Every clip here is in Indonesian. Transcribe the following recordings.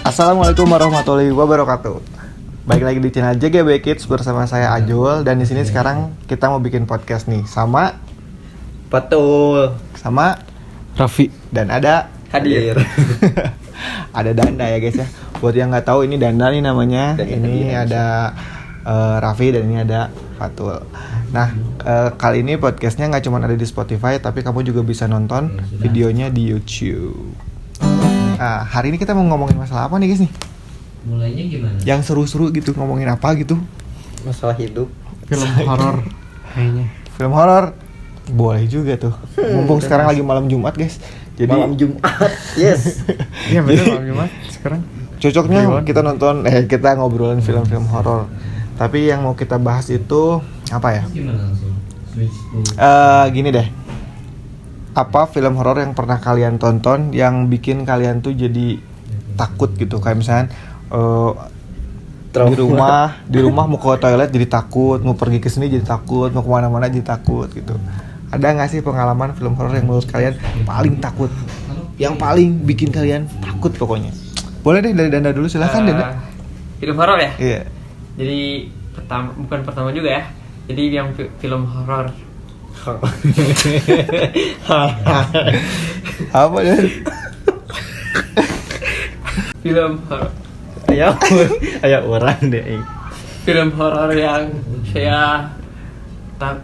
Assalamualaikum warahmatullahi wabarakatuh. Baik lagi di channel JGB Kids bersama saya Ajul. Dan di sini sekarang kita mau bikin podcast nih sama Betul. sama Raffi dan ada Hadir. ada Danda ya guys ya. Buat yang nggak tahu ini Danda nih namanya. Dan Ini ada Raffi dan ini ada Fatul. Nah kali ini podcastnya nggak cuma ada di Spotify, tapi kamu juga bisa nonton videonya di YouTube. Hari ini kita mau ngomongin masalah apa nih guys nih? Mulainya gimana? Yang seru-seru gitu, ngomongin apa gitu? Masalah hidup. film horor kayaknya. Film horor boleh juga tuh. Mumpung sekarang lagi malam Jumat guys. Jadi Malam Jumat. Yes. Iya betul malam Jumat sekarang. cocoknya Gimana? kita ngobrolin film-film horor. Tapi yang mau kita bahas itu apa ya? Gimana langsung? Switch to Gini deh. Apa film horor yang pernah kalian tonton yang bikin kalian tuh jadi takut gitu? Kayak misalnya di rumah mau ke toilet jadi takut, mau pergi ke sini jadi takut, mau kemana-mana jadi takut gitu. Ada nggak sih pengalaman film horor yang menurut kalian paling takut? Yang paling bikin kalian takut pokoknya. Boleh deh dari Danda dulu, silahkan Danda. Film horor ya? Iya. Jadi bukan pertama juga ya. Jadi yang film horor. Apa deh? Film horor. Ayah orang deh. Film horor yang saya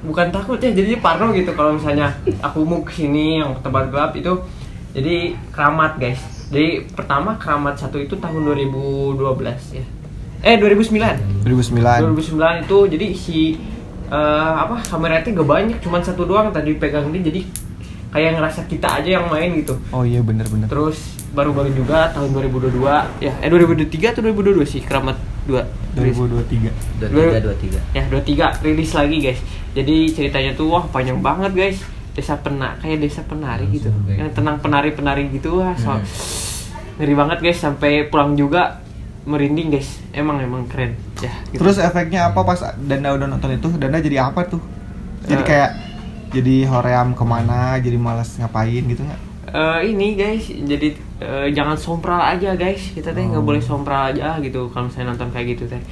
bukan takut ya, jadi parno gitu kalau misalnya aku mau kesini yang tempat gelap itu. Jadi Keramat guys. Jadi pertama Keramat 1 itu tahun 2012 ya. 2009 itu. Jadi si kameranya gak banyak, cuman satu doang tadi pegang dia, jadi kayak ngerasa kita aja yang main gitu. Oh iya benar. Terus baru-baru juga tahun 2022 ya, 2023 atau 2022 sih Keramat 2 2023. 23. ya 23 rilis lagi guys. Jadi ceritanya tuh wah panjang banget guys. Desa penari gitu, yang tenang penari gitu. Wah ngeri banget guys, sampai pulang juga merinding guys. Emang keren ya gitu. Terus efeknya apa pas Danda udah nonton itu? Danda jadi apa tuh? Jadi kayak jadi hoream kemana, jadi malas ngapain gitu nggak? Ini guys, jadi jangan sompral aja guys. Kita teh nggak boleh sompral aja gitu kalau misalnya nonton kayak gitu teh.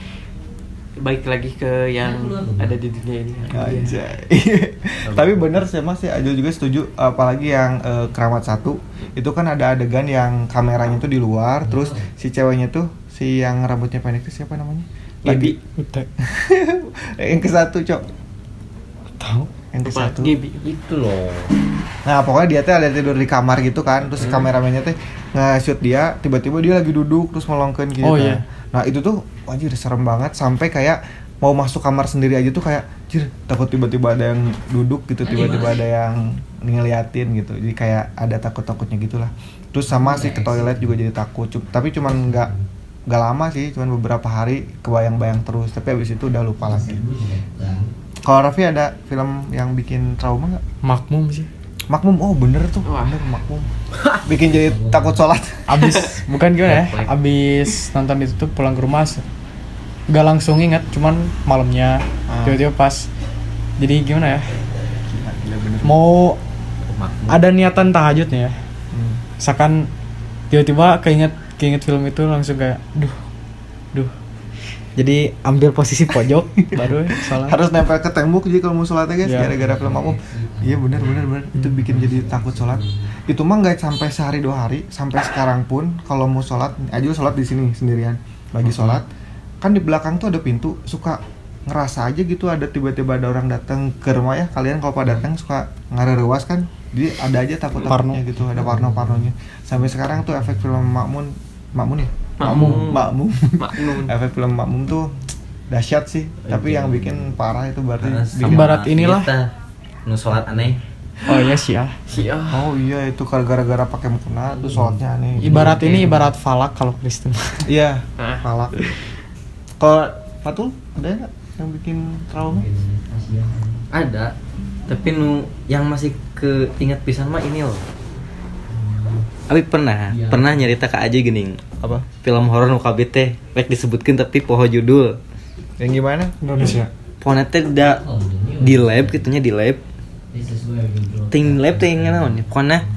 Baik lagi ke yang ada di dunia ini. Aja. Tapi bener sih Mas ya, Ajul juga setuju. Apalagi yang Keramat 1 itu kan ada adegan yang kameranya tuh di luar, terus si ceweknya tuh, si yang rambutnya pendek itu siapa namanya? Gaby. Udah Yang ke-1 Cok. tahu. Yang ke-1 Gaby. Itu loh. Nah pokoknya dia tuh ada tidur di kamar gitu kan. Terus kameramennya tuh nge-shoot dia, tiba-tiba dia lagi duduk terus melongkeun gitu. Oh, iya. Nah itu tuh anjir serem banget, sampai kayak mau masuk kamar sendiri aja tuh kayak anjir, takut tiba-tiba ada yang duduk gitu, tiba-tiba ada yang ngeliatin gitu. Jadi kayak ada takut-takutnya gitulah. Terus sama sih ke toilet juga jadi takut. Tapi cuman nggak lama sih, cuman beberapa hari kebayang-bayang terus. Tapi abis itu udah lupa lagi. Kalau Raffi ada film yang bikin trauma nggak? Makmum sih. Makmum, oh bener tuh, Wah. bener Makmum. Bikin jadi takut sholat. Abis bukan gimana ya? Abis nonton itu tuh pulang ke rumah gak langsung ingat, cuman malamnya tiba-tiba pas. Jadi gimana ya? Gila bener. Mau ada niatan tahajud nih ya. Misalkan tiba-tiba keinget film itu langsung kayak duh. Jadi ambil posisi pojok baru sholat. Harus nempel ke tembok jadi kalau mau sholatnya guys, Ya. gara-gara film Makmum. Iya bener. Itu bikin jadi takut sholat. Itu mah nggak sampai sehari 2 hari, sampai sekarang pun kalau mau sholat, aja sholat di sini sendirian. Lagi sholat, kan di belakang tuh ada pintu, suka ngerasa aja gitu ada tiba-tiba ada orang datang ke rumah ya. Kalian kalau pada datang suka ngarerewas kan, jadi ada aja takutnya gitu, ada parnonya. Sampai sekarang tuh efek film Makmum ya? Makmum. Efek film Makmum tuh dahsyat sih. Tapi yang bikin parah itu berarti bikin Ibarat inilah. Nu sholat aneh. Oh iya sih ya. Oh iya itu gara-gara pakai mukena tuh sholatnya aneh. Ibarat ini ibarat falak kalau Kristen. Iya, palak. Kalau Fatul ada nggak yang bikin trauma? Ada. Tapi nu yang masih keinget pisan mah ini loh. Abi pernah nyerita ke aja geuning. Apa? Film horor nu kabeh teh rek disebutkeun tapi poho judul. Yang gimana? Indonesia. Pokona teh di lab kitunya di lab. Ting lab teh naon ya? Pokona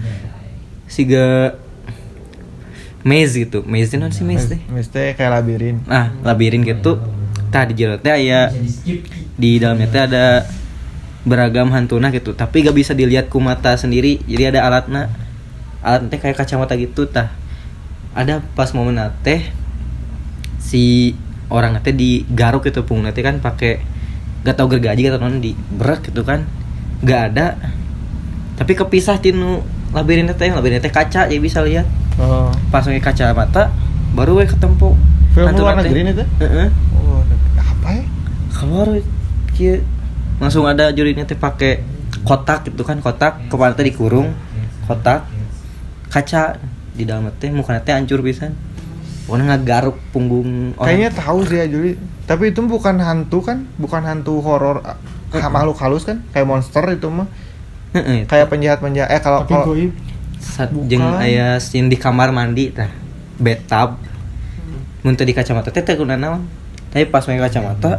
siga maze gitu. Maze itu non sih maze teh. Mesti kayak labirin. Nah, labirin gitu. Tah di jero teh aya Bisa di skip. di dalamnya teh ada beragam hantuna gitu, tapi gak bisa dilihat ku mata sendiri. Jadi ada alatnya teh kayak kacamata gitu tah. Ada pas momen teh si orang teh digaruk gitu punggung teh kan pakai gak tau gergaji atau non di berak gitu kan. Gak ada. Tapi kepisah tinu labirin teh kaca jadi bisa lihat. Oh. Pas pakai kacamata baru we ketempo. Film Hantuna luar teh. negeri itu? Heeh. Oh, apa ya? Keluar kieu langsung ada jurinya teh pakai kotak gitu kan, kotak kepala teh dikurung, kotak kaca di dalam teh mukanya teh hancur pisan. Pokoknya ngagaruk punggung orang. Kayaknya tahu sih ya Juli. Tapi itu bukan hantu kan? Bukan hantu horor makhluk halus kan? Kayak monster itu mah. Heeh. Kayak penjahat-penjahat. Kalau Tapi goib. Jeung bukan. aya scene di kamar mandi tah. Bathtub. Mun teh di kacamata teh teh kunaon naon. Tapi pas pakai kacamata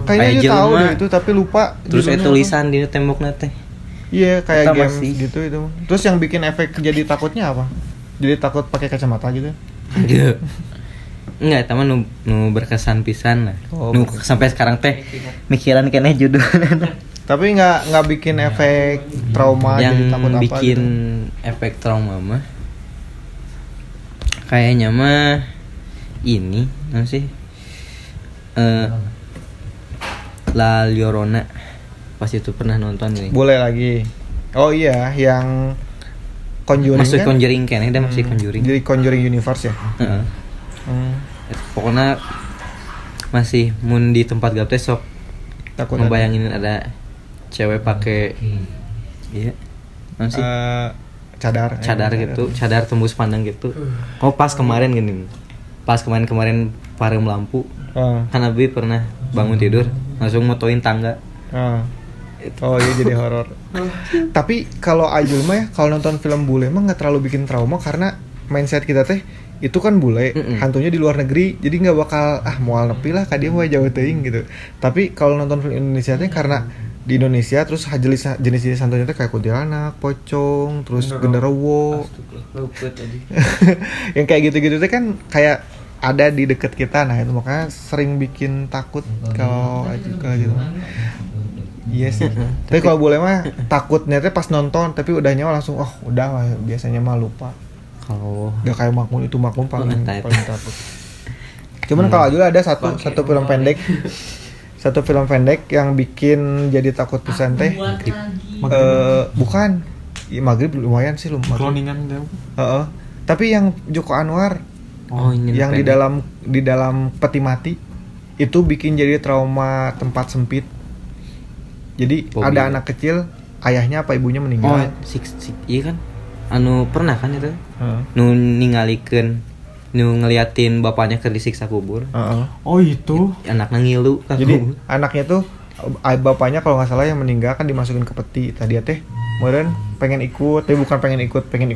kayaknya aya dia tahu jelema. deh itu tapi lupa. Terus ada judulnya tulisan di tembokna teh. apa. Iya, kayak Kita games masih. gitu itu. Terus yang bikin efek jadi takutnya apa? Jadi takut pakai kacamata gitu. Gitu. Enggak, teman nu berkesan pisan lah. Oh, Nu berkesan. sampai sekarang teh mikiran keneh judulnya. Tapi nggak bikin efek trauma Yang jadi takut apa bikin gitu. efek trauma mah kayaknya mah ini apa sih? La Llorona. Pas itu pernah nonton ini. Boleh lagi. Oh iya, yang Conjuring Masuk kan? Conjuring keneh dah masih Conjuring. Jadi Conjuring Universe ya. Heeh. Hmm, Pokoknya masih mun di tempat gap teh sok takut ngebayangin ada cewek pakai iya apa sih? cadar Gitu, cadar tembus pandang gitu. Oh pas kemarin gini. Pas kemarin pareum lampu, Oh, kan Abi pernah bangun tidur langsung motoin tangga. oh. Oh iya jadi horor. Tapi kalau Ajul mah ya, kalau nonton film bule mah nggak terlalu bikin trauma karena mindset kita teh itu kan bule, hantunya di luar negeri, jadi nggak bakal moal nepi lah, kadieu mah jauh teuing gitu. Tapi kalau nonton film Indonesia teh karena di Indonesia terus jenis-jenis hantunya teh kayak kuntilanak, pocong, terus genderuwo. Yang kayak gitu-gitu teh kan kayak ada di deket kita, nah itu makanya sering bikin takut kalau gitu. Iya sih. Tapi kalau boleh mah takutnya teh pas nonton, tapi udahnya mah langsung udah lah, biasanya mah lupa. Kalau Gak kayak Makmun, itu Makmun paling Entah itu. paling takut. Cuman kalau Ajul ada satu film pendek. Satu film pendek yang bikin jadi takut pisan teh. Bukan. Ya, Maghrib lumayan sih Cloningan dia. Heeh. Tapi yang Joko Anwar ini yang di pendek. dalam peti mati itu bikin jadi trauma tempat sempit. Jadi Fobia. ada anak kecil, ayahnya apa ibunya Oh, meninggal. iya kan? Anu pernah kan itu? Heeh. Nu ningalikeun nu ngeliatin bapaknya keur disiksa kubur. Heeh. Oh itu. Anaknya ngilu kan. Jadi anaknya tuh bapaknya kalau nggak salah yang meninggal kan dimasukin ke peti. Tadi teh kemudian pengen ikut, tapi bukan pengen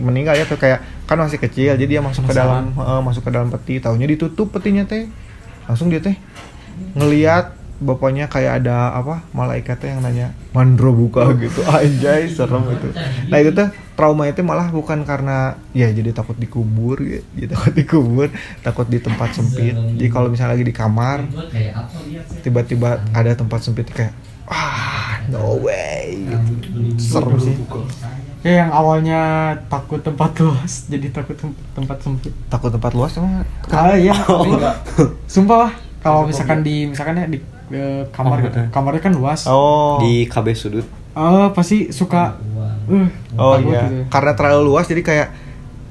meninggal ya tuh kayak kan masih kecil, jadi dia masuk ke dalam peti. Taunya ditutup petinya teh. Langsung dia teh ngelihat bapaknya kayak ada malaikatnya yang nanya mandro buka gitu. Anjay serem itu. Nah itu tuh trauma itu malah bukan karena ya jadi takut dikubur ya, jadi takut dikubur, takut di tempat sempit. Jadi kalau misalnya lagi di kamar tiba-tiba ada tempat sempit kayak no way gitu. Serem sih. Ya yang awalnya takut tempat luas jadi takut tempat sempit. Takut tempat luas emang Iya. Sumpah lah kalau misalkan di kamar gitu. Kamarnya kan luas. Di KB sudut. Pasti suka takut iya gitu. karena terlalu luas jadi kayak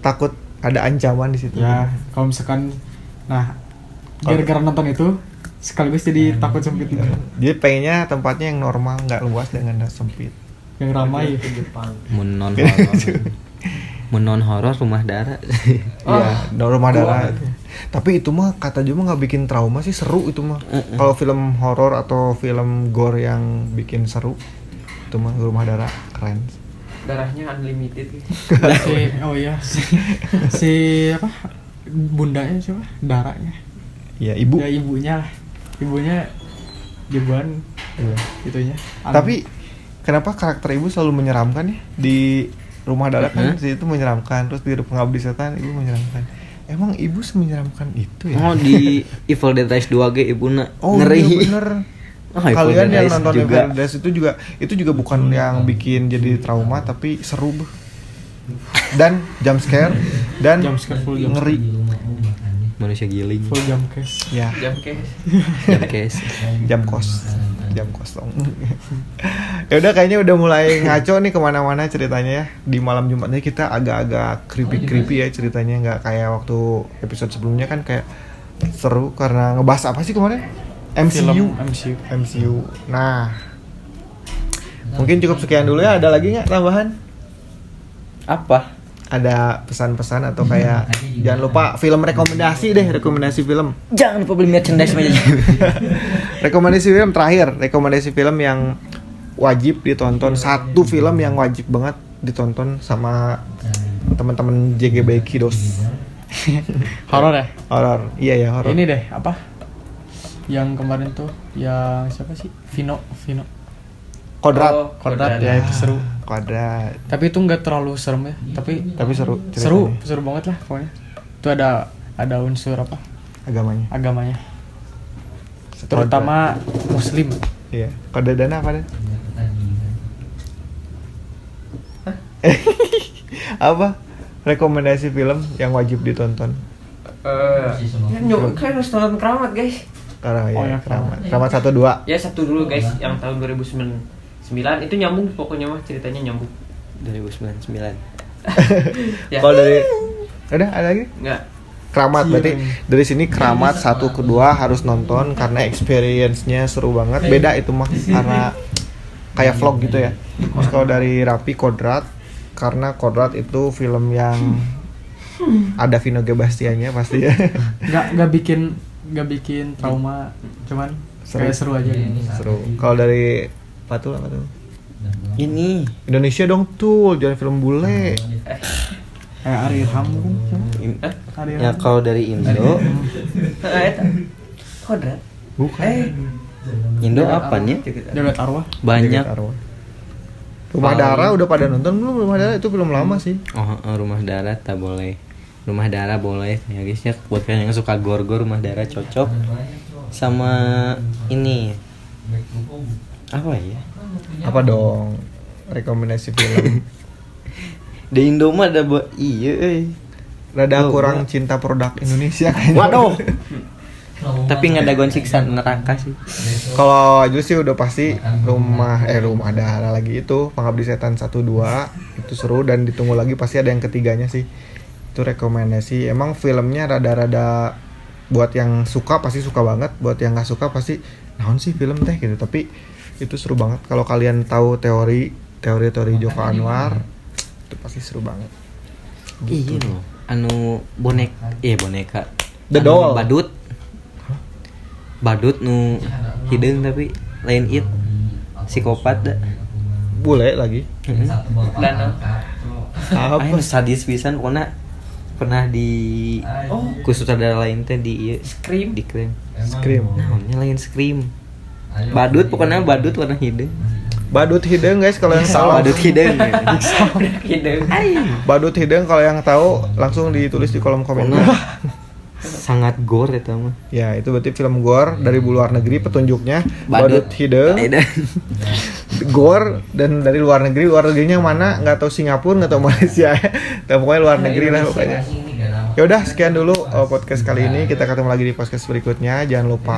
takut ada ancaman di situ. Ya, kalau misalkan gara-gara nonton itu sekaligus jadi takut sempit gitu. Jadi pengennya tempatnya yang normal, nggak luas dengan sempit. Yang ramai. Mun non horor. Mun non horor rumah darah. Iya, rumah darah itu. Tapi itu mah kata Juma nggak bikin trauma sih, seru itu mah. Kalau film horor atau film gore yang bikin seru, itu mah rumah darah keren. Darahnya unlimited gitu. Si apa? Bundanya siapa? Darahnya. Iya, ibu. Ya ibunya lah. Ibunya jagoan Iya. itunya. Tapi kenapa karakter ibu selalu menyeramkan ya? Di rumah darah kan si itu menyeramkan, terus di Pengabdi Setan ibu menyeramkan. Emang ibu semenyeramkan itu ya? Oh di Evil Dead Rise 2 ge ibuna Oh ngeri. iya bener. Ah, Evil Kalian Dead yang Rise nonton juga. Evil Dead Rise itu juga bukan yang bikin jadi trauma tapi seru beuh. Dan jump scare dan Jump scare, full jump ngeri. Manusia giling. full jam case. Ya, Jam case. Jam case. jam kosong. Ya udah kayaknya udah mulai ngaco nih kemana-mana ceritanya ya. Di malam Jumatnya kita agak-agak creepy ya ceritanya, nggak kayak waktu episode sebelumnya kan kayak seru karena ngebahas apa sih kemarin? MCU. MCU. MCU. Nah, mungkin cukup sekian dulu ya. Ada lagi nggak tambahan? Apa? Ada pesan-pesan atau kayak jangan lupa film rekomendasi deh, rekomendasi film. Jangan lupa beli merchandise aja. Rekomendasi film terakhir, rekomendasi film yang wajib ditonton, satu film yang wajib banget ditonton sama teman-teman JGB Kidos. Horor ya? Horor. Iya ya, horor. Ini deh, apa? Yang kemarin tuh, yang siapa sih? Vino. Kodrat. Oh, Kodrat ya, itu seru. Kodrat. Tapi itu nggak terlalu serem ya. Tapi Seru. seru banget lah pokoknya. Itu ada unsur apa? Agamanya. Agamanya. Terutama Muslim. Iya. Kode dana apa deh? Apa? Rekomendasi film yang wajib ditonton. Kan harus nonton Keramat guys. Karena Oh, ya, ya, Keramat 1 2. Ya satu dulu guys, yang tahun 2009 itu nyambung pokoknya mah ceritanya nyambung. 2099. Ya. Kalau dari udah ada lagi? Enggak. Keramat berarti dari sini Keramat 1 ke 2 harus nonton karena experience-nya seru banget. Beda itu mah karena kayak vlog gitu ya. Terus kalau dari Rapi Kodrat karena Kodrat itu film yang ada Vino G. Bastiannya pasti ya. Nggak bikin trauma, cuman kayak seru aja. Seru. Kalau dari apa tuh? Ini Indonesia dong tuh, jangan film bule. Kayak Ari Ham kan? Ari ya Ham. kalau dari Indo, Kodrat. Bukan. Indo apanya? Jagat Arwah. Banyak. Rumah Darah udah pada nonton belum? Rumah Darah itu film lama sih. Rumah darah tak boleh. Rumah darah boleh ya guys ya, buat kalian yang suka gore-gore Rumah Darah cocok. Sama ini apa ya? Apa dong? Rekomendasi film. Di Indo mah ada iya Rada Oh, kurang gua- cinta produk Indonesia kayaknya. Waduh. Tapi nggak ada siksa neraka sih. Kalau Aju sih udah pasti rumah Darah lagi itu Pengabdi Setan 1 2 itu seru dan ditunggu lagi pasti ada yang ketiganya sih. Itu rekomendasi. Emang filmnya rada-rada buat yang suka pasti suka banget, buat yang nggak suka pasti naon sih film teh gitu. Tapi itu seru banget. Kalau kalian tahu teori Joko Anwar itu pasti seru banget. Iya loh. Anu boneka. The Anu Doll. Badut nu hideung tapi lain it psikopat dah. Bule lagi. Dan Apa? Ayo sadis pisan pernah di ku sutradara lain teh di ieu Scream. diklaim. Scream. Naonnya lain Scream. Badut pokoknya badut warna hideung. Badut hidung guys kalau yang tahu. Badut hideung. Gitu. Badut hidung kalau yang tahu langsung ditulis di kolom komentar. Sangat gore eta mah. Ya, itu berarti film gore dari luar negeri petunjuknya Badut Hidung. Gore dan dari luar negerinya yang mana nggak tahu Singapura nggak tahu Malaysia tapi pokoknya luar negeri lah pokoknya. Ya udah sekian dulu podcast kali ini, kita ketemu lagi di podcast berikutnya. Jangan lupa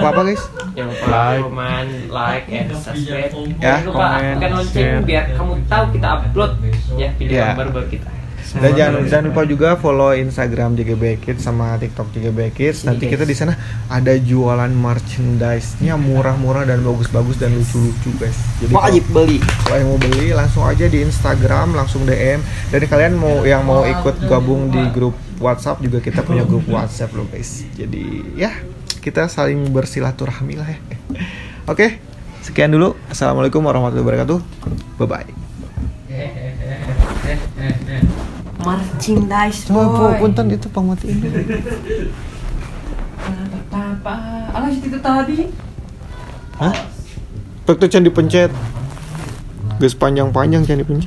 apa guys? Jangan lupa comment, like, and subscribe. Ya, Jangan lupa aktifkan lonceng biar kamu tahu kita upload ya video Ya. baru kita. Dan jangan lupa juga follow Instagram JGB Kids sama TikTok JGB Kids. Nanti kita di sana ada jualan merchandise-nya murah-murah dan bagus-bagus dan lucu-lucu guys. Jadi Wajib beli. kalau yang mau beli langsung aja di Instagram, langsung DM. Dan kalian yang mau ikut gabung di grup WhatsApp juga kita punya grup WhatsApp loh guys. Jadi ya kita saling bersilaturahmi lah ya. Oke, sekian dulu. Assalamualaikum warahmatullahi wabarakatuh. Bye bye. Merchandise Coba punten itu pamatiin dulu. Apa? Alah itu tadi. Hah? Pek tuh can dipencet. Geus panjang-panjang can dipencet.